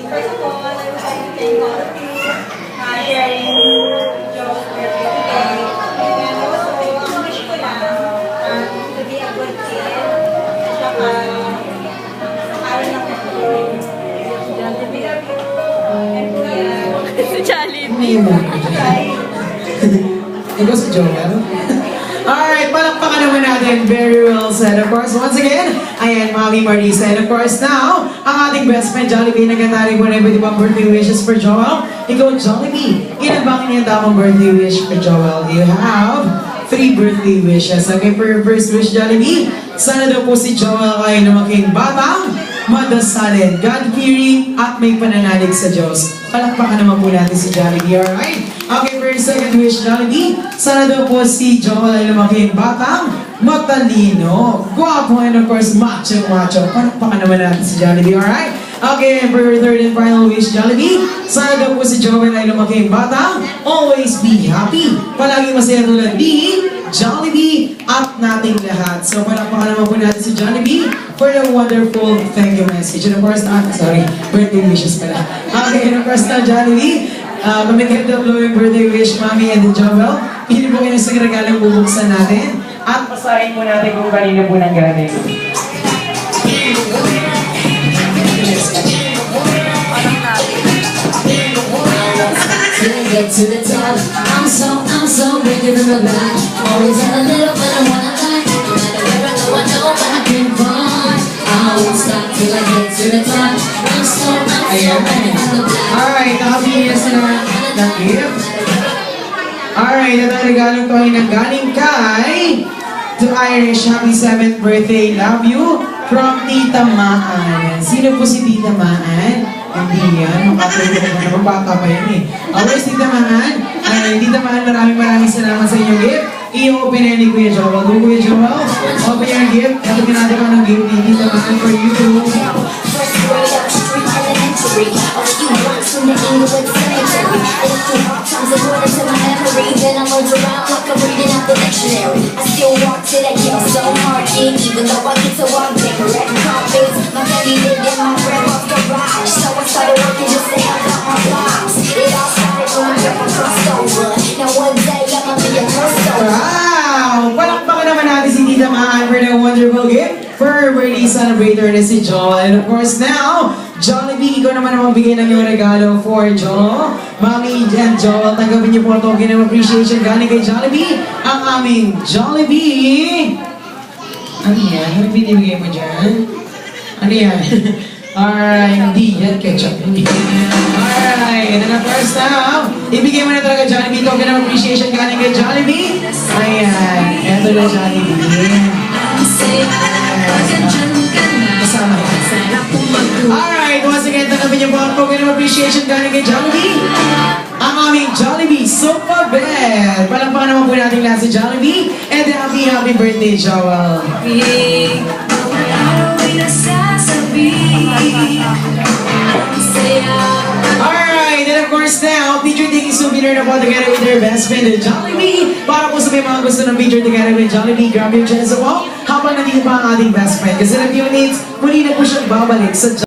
First of all, I would like to thank all of you sharing Joe's birthday today. And also, ang wish ko lang to be a good kid. At saka, aral lang ako. Jollibee. And Si Jollibee. Ikaw si Joel? Alright, palakpakan naman natin. Very well said. Of course, once again, ayan, Mami Marisa. And of course, now, ang ating best friend, Jollibee, nagkatari mo na iba't ibang birthday wishes for Joel. Ikaw, Jollibee, ilan ba ang iniyandang birthday wish for Joel? You have 3 birthday wishes. Okay, for your first wish, Jollibee, sana daw po si Joel ay lumaking batang, madasalin, God-fearing, at may pananalig sa Diyos. Palakpakan naman po natin si Jollibee, alright? Okay, for your second wish, Jollibee, sana daw po si Joel ay lumaking batang, matalino, guwapo, and of course, macho-macho. Palakpakan naman natin si Jollibee, alright? Okay, and for your third and final wish, Jollibee, sana daw po si Joel ay lumaking batang, always be happy, palagi masaya tulad ni Jollibee at nating lahat. So, palakpakan naman po natin si Jollibee for the wonderful thank you message. And of course, birthday wishes pala. Okay, and of course na, Jollibee, pamigyan daw blowing birthday wish, Mami and Joel. Pili po kayo sa regalang bubuksan natin. At pasahin po natin kung kanino po nang galing. Get to the top. I'm so bigger than the back. Always had a little but I wanna die. No matter where I go, I know what I can find. I won't stop till I get to the top. I'm so bigger than the back. Alright, nakapili na sila ng gift. Alright, at ang regalong to ay nanggaling kay to Irish. Happy 7th birthday, love you, from Tita Maan. Sino po si Tita Maan? Hindi yan, makapwede ko naman, bata pa yan eh. Alright, Tita Maan. Tita Maan, maraming salamat sa inyong gift. I-open na ni Kuya Joel. Go, Kuya Joel. Open your gift. Kapag natin ka ng gift ni Tita Maan for you to... Wow! Palakpakan naman natin si Tita Maan for the wonderful gift for her birthday celebrator na si Joel. And of course now, Jollibee, ikaw naman ang magbigay ng iyong regalo for Joel. Mami and Joel, tanggapin niyo po ang token of appreciation galing kay Jollibee, ang aming Jollibee. Ano yan? Ano binibigay mo dyan? Ano yan? Alright, hindi yan ketchup. Hindi yan. Alright, and then of course now, ibigay mo na talaga Jollibee, token of appreciation galing kay Jollibee. Ayan, eto na Jollibee. Kasama yan. Alright, once again, tanggapin niyo po ang token of appreciation galing kay Jollibee, ang aming Jollibee Sofa Bed. Palakpakan naman po natin lahat si Jollibee, and happy birthday, Joel. Alright, and of course now, picture taking souvenir na po together with their best friend, Jollibee. Para po sa may mga gusto ng picture together with Jollibee, grab your chance po habang nandito pa ang ating best friend. Kasi in a few minutes, muli na po siyang babalik sa